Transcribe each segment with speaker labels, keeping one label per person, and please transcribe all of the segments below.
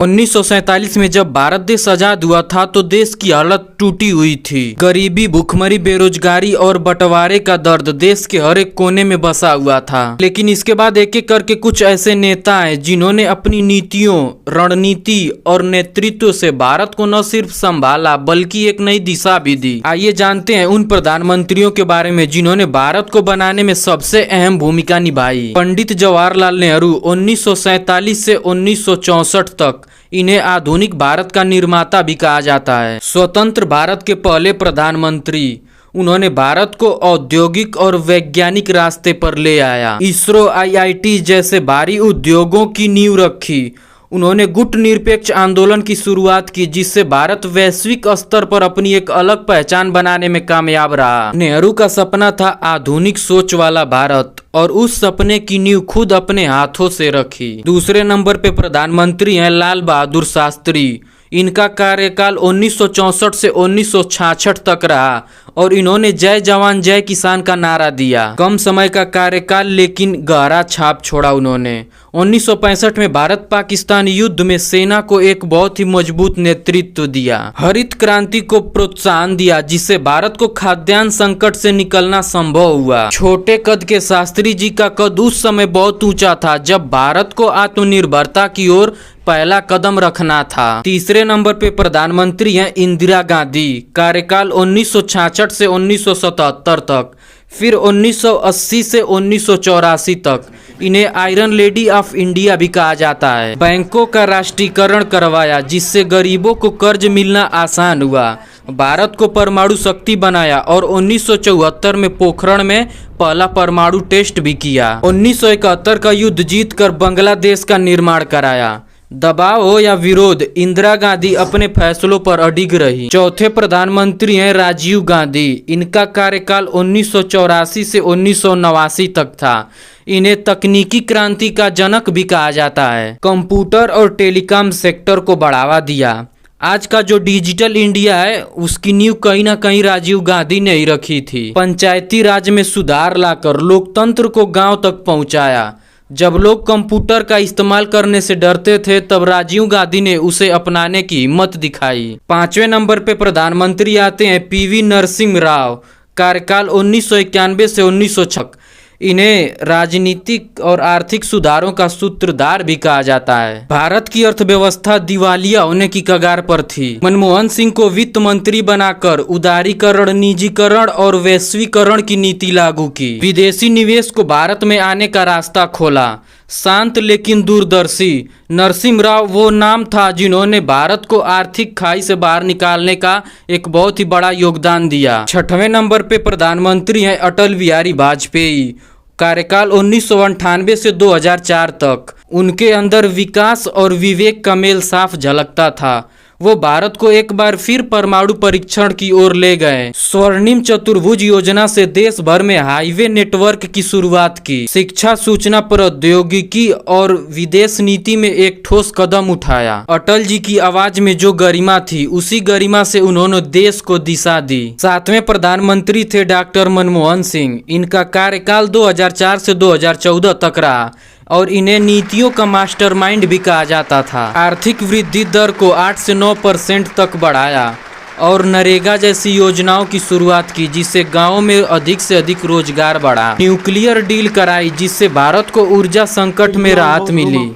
Speaker 1: 1947 में जब भारत देश आजाद हुआ था तो देश की हालत टूटी हुई थी। गरीबी, भूखमरी, बेरोजगारी और बंटवारे का दर्द देश के हर एक कोने में बसा हुआ था। लेकिन इसके बाद एक एक करके कुछ ऐसे नेता हैं जिन्होंने अपनी नीतियों, रणनीति और नेतृत्व से भारत को न सिर्फ संभाला बल्कि एक नई दिशा भी दी। आइए जानते हैं उन प्रधानमंत्रियों के बारे में जिन्होंने भारत को बनाने में सबसे अहम भूमिका निभाई। पंडित जवाहरलाल नेहरू 1947 से 1964 तक, इन्हें आधुनिक भारत का निर्माता भी कहा जाता है। स्वतंत्र भारत के पहले प्रधानमंत्री, उन्होंने भारत को औद्योगिक और वैज्ञानिक रास्ते पर ले आया। इसरो, IIT जैसे भारी उद्योगों की नींव रखी। उन्होंने गुट निरपेक्ष आंदोलन की शुरुआत की जिससे भारत वैश्विक स्तर पर अपनी एक अलग पहचान बनाने में कामयाब रहा। नेहरू का सपना था आधुनिक सोच वाला भारत और उस सपने की नींव खुद अपने हाथों से रखी। दूसरे नंबर पे प्रधानमंत्री हैं लाल बहादुर शास्त्री। इनका कार्यकाल 1964 से 1966 तक रहा और इन्होंने जय जवान जय किसान का नारा दिया। कम समय का कार्यकाल लेकिन गहरा छाप छोड़ा उन्होंने। 1965 में भारत पाकिस्तान युद्ध में सेना को एक बहुत ही मजबूत नेतृत्व दिया। हरित क्रांति को प्रोत्साहन दिया जिससे भारत को खाद्यान्न संकट से निकलना संभव हुआ। छोटे कद के शास्त्री जी का कद उस समय बहुत ऊंचा था जब भारत को आत्मनिर्भरता की ओर पहला कदम रखना था। तीसरे नंबर पे प्रधानमंत्री हैं इंदिरा गांधी। कार्यकाल 1966 से 1977 तक, फिर 1980 से 1984 तक। इन्हें आयरन लेडी ऑफ इंडिया भी कहा जाता है। बैंकों का राष्ट्रीयकरण करवाया जिससे गरीबों को कर्ज मिलना आसान हुआ। भारत को परमाणु शक्ति बनाया और 1974 में पोखरण में पहला परमाणु टेस्ट भी किया। 1971 का युद्ध जीतकर बांग्लादेश का निर्माण कराया। दबाव हो या विरोध, इंदिरा गांधी अपने फैसलों पर अडिग रही। चौथे प्रधानमंत्री हैं राजीव गांधी। इनका कार्यकाल 1984 से 1989 तक था। इन्हें तकनीकी क्रांति का जनक भी कहा जाता है। कंप्यूटर और टेलीकॉम सेक्टर को बढ़ावा दिया। आज का जो डिजिटल इंडिया है उसकी नींव कहीं ना कहीं राजीव गांधी ने ही रखी थी। पंचायती राज में सुधार लाकर लोकतंत्र को गांव तक पहुंचाया। जब लोग कंप्यूटर का इस्तेमाल करने से डरते थे तब राजीव गांधी ने उसे अपनाने की हिम्मत दिखाई। पांचवें नंबर पे प्रधानमंत्री आते हैं PV नरसिम्हा राव। कार्यकाल 1991 से 1906। इन्हें राजनीतिक और आर्थिक सुधारों का सूत्रधार भी कहा जाता है। भारत की अर्थव्यवस्था दिवालिया होने की कगार पर थी। मनमोहन सिंह को वित्त मंत्री बनाकर उदारीकरण, निजीकरण और वैश्वीकरण की नीति लागू की। विदेशी निवेश को भारत में आने का रास्ता खोला। शांत लेकिन दूरदर्शी, नरसिम्हा राव वो नाम था जिन्होंने भारत को आर्थिक खाई से बाहर निकालने का एक बहुत ही बड़ा योगदान दिया। छठवें नंबर पे प्रधानमंत्री हैं अटल बिहारी वाजपेयी। कार्यकाल 1998 से 2004 तक। उनके अंदर विकास और विवेक का मेल साफ झलकता था। वो भारत को एक बार फिर परमाणु परीक्षण की ओर ले गए। स्वर्णिम चतुर्भुज योजना से देश भर में हाईवे नेटवर्क की शुरुआत की। शिक्षा, सूचना प्रौद्योगिकी और विदेश नीति में एक ठोस कदम उठाया। अटल जी की आवाज में जो गरिमा थी उसी गरिमा से उन्होंने देश को दिशा दी। सातवें प्रधानमंत्री थे डॉक्टर मनमोहन सिंह। इनका कार्यकाल 2004 से 2014 तक रहा और इन्हें नीतियों का मास्टरमाइंड भी कहा जाता था। आर्थिक वृद्धि दर को 8 से 9% तक बढ़ाया और नरेगा जैसी योजनाओं की शुरुआत की जिससे गांवों में अधिक से अधिक रोजगार बढ़ा। न्यूक्लियर डील कराई जिससे भारत को ऊर्जा संकट में राहत मिली।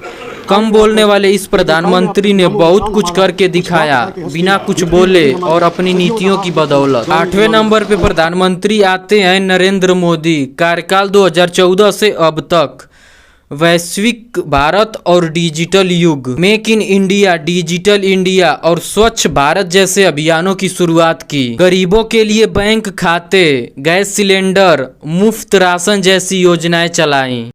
Speaker 1: कम बोलने वाले इस प्रधानमंत्री ने बहुत कुछ करके दिखाया बिना कुछ बोले और अपनी नीतियों की बदौलत। आठवें नंबर पे प्रधानमंत्री आते हैं नरेंद्र मोदी। कार्यकाल 2014 से अब तक। वैश्विक भारत और डिजिटल युग, make in India, digital India और स्वच्छ भारत जैसे अभियानों की शुरुआत की। गरीबों के लिए बैंक खाते, गैस सिलेंडर, मुफ्त राशन जैसी योजनाएं चलाई।